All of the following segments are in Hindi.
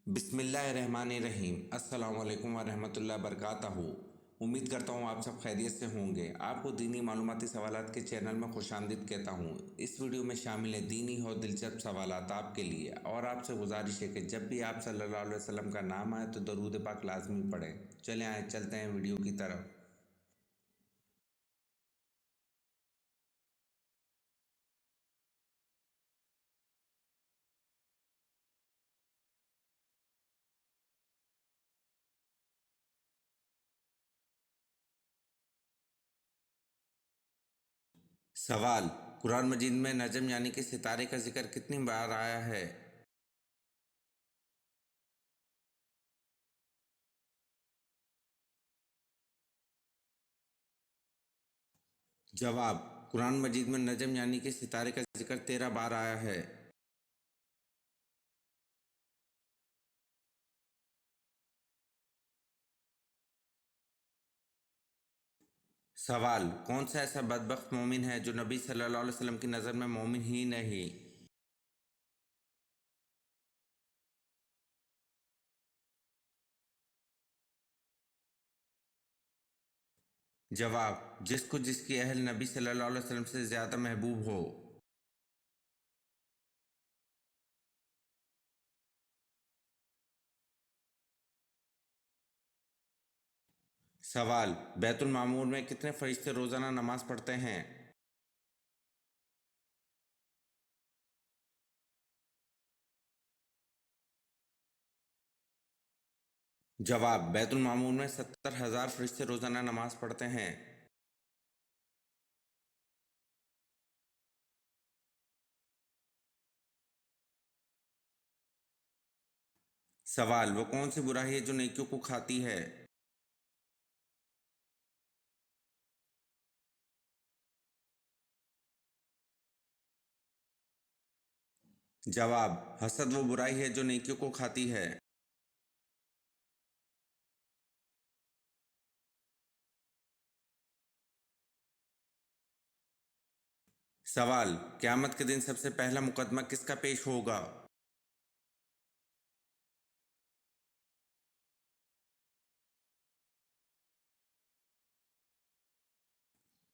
बिस्मिल्लाहिर्रहमानिर्रहीम। अस्सलाम वालेकुम वरहमतुल्लाहि वबरकातहू। उम्मीद करता हूँ आप सब खैरियत से होंगे। आपको दीनी मालूमाती सवालात के चैनल में खुशामदीद कहता हूँ। इस वीडियो में शामिल है दीनी और दिलचस्प सवालात आपके लिए, और आपसे गुजारिश है कि जब भी आप सल्लल्लाहु अलैहि वसल्लम का नाम आए तो दरूद पाक लाजमी पढ़ें। चलें आए चलते हैं वीडियो की तरफ। सवाल: कुरान मजीद में नजम यानी कि सितारे का जिक्र कितनी बार आया है? जवाब: कुरान मजीद में नजम यानी कि सितारे का जिक्र 13 बार आया है। सवाल: कौन सा ऐसा बदबख्त मोमिन है जो नबी सल्लल्लाहु अलैहि वसल्लम की नज़र में मोमिन ही नहीं? जवाब: जिसको जिसकी अहल नबी सल्लल्लाहु अलैहि वसल्लम से ज़्यादा महबूब हो। सवाल: बैतुल मामूर में कितने फरिश्ते रोज़ाना नमाज पढ़ते हैं? जवाब: बैतुल मामूर में 70,000 फरिश्ते रोज़ाना नमाज पढ़ते हैं। सवाल: वो कौन सी बुराई है जो नेकियों को खाती है? जवाब: हसद वो बुराई है जो नेकियों को खाती है। सवाल: क़यामत के दिन सबसे पहला मुकदमा किसका पेश होगा?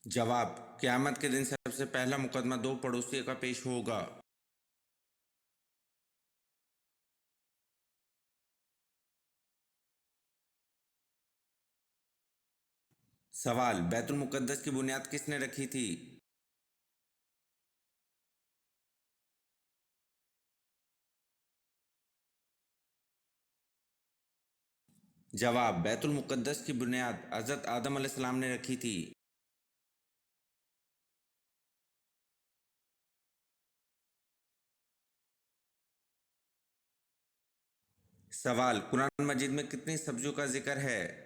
जवाब: क़यामत के दिन सबसे पहला मुकदमा दो पड़ोसियों का पेश होगा। सवाल: बैतुल मुक़द्दस की बुनियाद किसने रखी थी? जवाब: बैतुल मुक़द्दस की बुनियाद हज़रत आदम अलैहिस्सलाम ने रखी थी। सवाल: कुरान मजीद में कितनी सब्जियों का जिक्र है?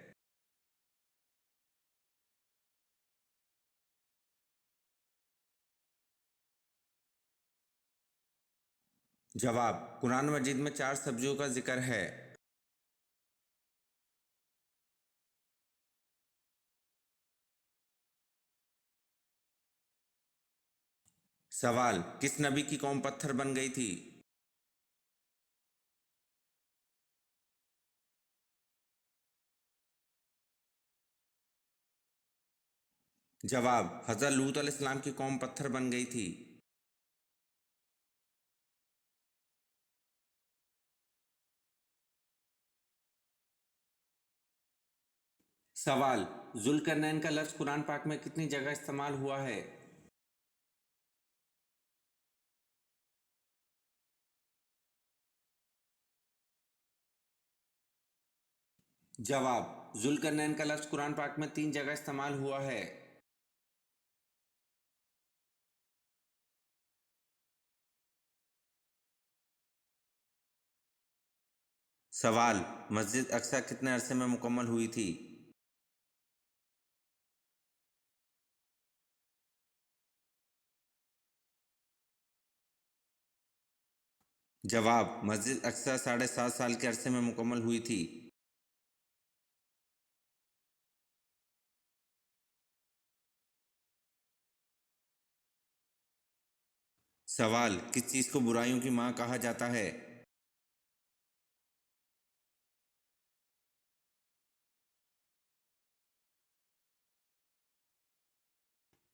जवाब: कुरान मजीद में 4 सब्जियों का जिक्र है। सवाल: किस नबी की कौम पत्थर बन गई थी? जवाब: हज़रत लूत अलैहिस्सलाम की कौम पत्थर बन गई थी। सवाल: जुल्करनैन का लफ्ज़ कुरान पाक में कितनी जगह इस्तेमाल हुआ है? जवाब: जुल्करनैन का लफ्ज़ कुरान पाक में 3 जगह इस्तेमाल हुआ है। सवाल: मस्जिद अक्सा कितने अरसे में मुकम्मल हुई थी? जवाब: मस्जिद अक्सा 7.5 साल के अरसे में मुकम्मल हुई थी। सवाल: किस चीज़ को बुराइयों की माँ कहा जाता है?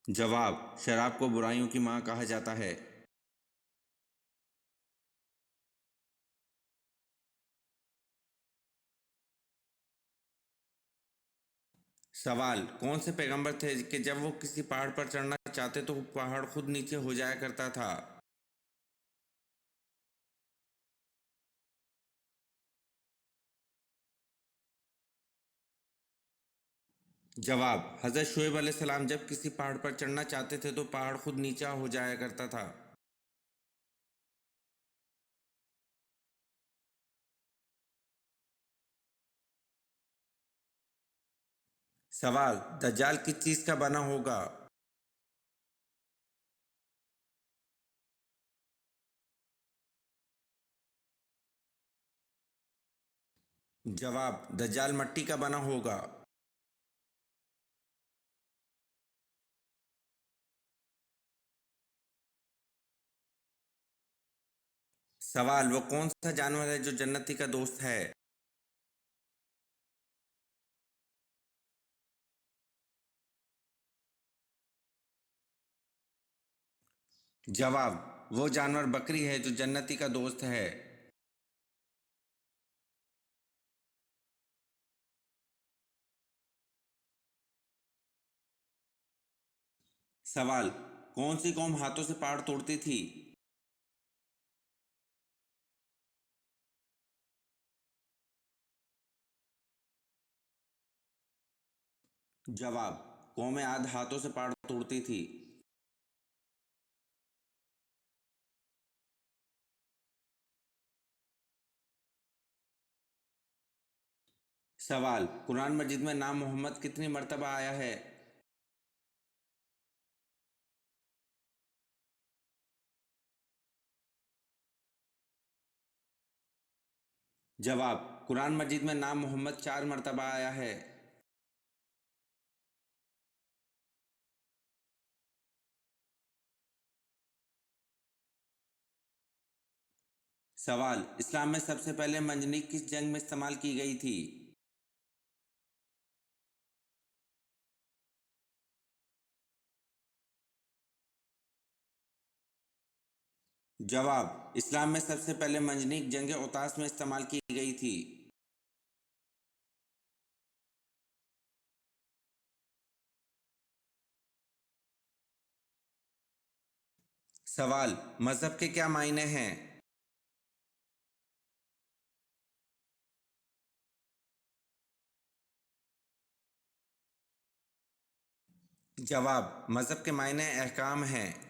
जवाब, शराब को बुराइयों की मां कहा जाता है। सवाल, कौन से पैगंबर थे कि जब वो किसी पहाड़ पर चढ़ना चाहते तो वो पहाड़ खुद नीचे हो जाया करता था? जवाब, हजरत शुएब अलैहिस्सलाम जब किसी पहाड़ पर चढ़ना चाहते थे तो पहाड़ खुद नीचा हो जाया करता था। सवाल, दज्जाल किस चीज का बना होगा? जवाब, दज्जाल मट्टी का बना होगा। सवाल, वो कौन सा जानवर है जो जन्नती का दोस्त है? जवाब, वो जानवर बकरी है जो जन्नती का दोस्त है। सवाल, कौन सी कौम हाथों से पहाड़ तोड़ती थी? जवाब, कौमें आद हाथों से पहाड़ तोड़ती थी। सवाल, कुरान मजीद में नाम मोहम्मद कितनी मर्तबा आया है? जवाब, कुरान मजीद में नाम मोहम्मद 4 मर्तबा आया है। सवाल, इस्लाम में सबसे पहले मंजनीक किस जंग में इस्तेमाल की गई थी? जवाब, इस्लाम में सबसे पहले मंजनीक जंग उतास में इस्तेमाल की गई थी। सवाल, मजहब के क्या मायने हैं? जवाब, मजहब के मायने अहकाम हैं।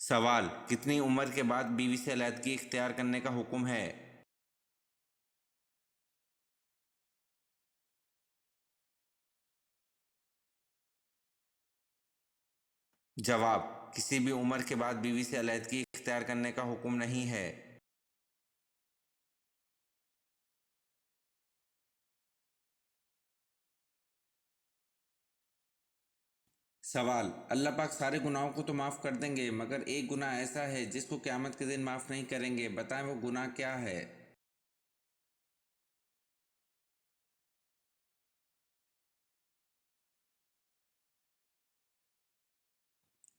सवाल, कितनी उम्र के बाद बीवी से अलैदगी इख्तियार करने का हुक्म है? जवाब, किसी भी उम्र के बाद बीवी से अलैदगी इख्तियार करने का हुक्म नहीं है। सवाल, अल्लाह पाक सारे गुनाहों को तो माफ़ कर देंगे मगर एक गुनाह ऐसा है जिसको क़यामत के दिन माफ़ नहीं करेंगे, बताएं वो गुनाह क्या है?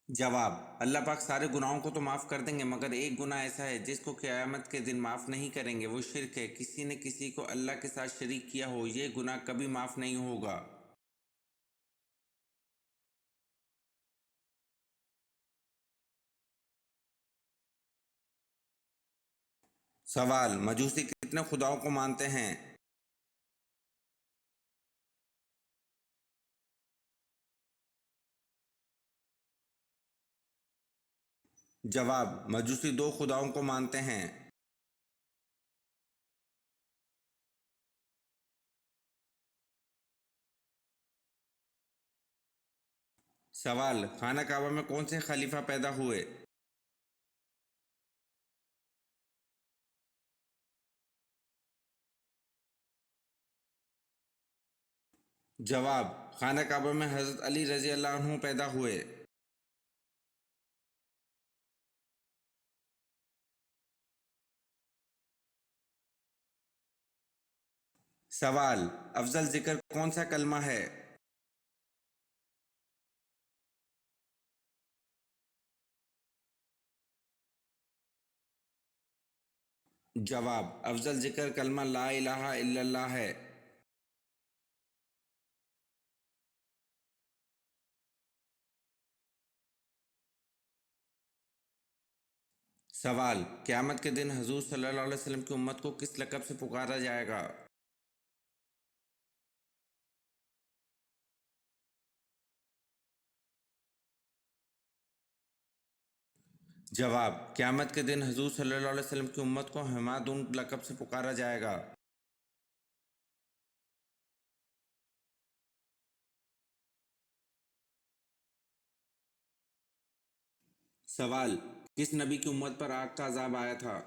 जवाब, अल्लाह पाक सारे गुनाहों को तो माफ़ कर देंगे मगर एक गुनाह ऐसा है जिसको क़यामत के दिन माफ़ नहीं करेंगे, वो शिर्क है। किसी ने किसी को अल्लाह के साथ शरीक किया हो, ये गुनाह कभी माफ़ नहीं होगा। सवाल, मजूसी कितने खुदाओं को मानते हैं? जवाब, मजूसी 2 खुदाओं को मानते हैं। सवाल, खाना काबा में कौन से खलीफा पैदा हुए? जवाब, खाना काबा में हज़रत अली रज़ी अल्लाह अन्हु पैदा हुए। सवाल, अफजल जिक्र कौन सा कलमा है? जवाब, अफजल जिक्र कलमा ला इलाहा इल्लल्लाह है। सवाल, क़यामत के दिन हुज़ूर सल्लल्लाहु अलैहि वसल्लम की उम्मत को किस लक़ब से पुकारा जाएगा? जवाब, क़यामत के दिन हुज़ूर सल्लल्लाहु अलैहि वसल्लम की उम्मत को हमादुन लक़ब से पुकारा जाएगा। सवाल, किस नबी की उम्मत पर आग का अज़ाब आया था?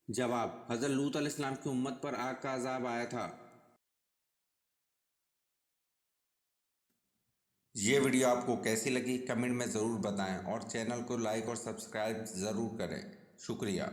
जवाब, हज़रत लूत अलैहिस्सलाम की उम्मत पर आग का अज़ाब आया था। ये वीडियो आपको कैसी लगी कमेंट में ज़रूर बताएं और चैनल को लाइक और सब्सक्राइब ज़रूर करें। शुक्रिया।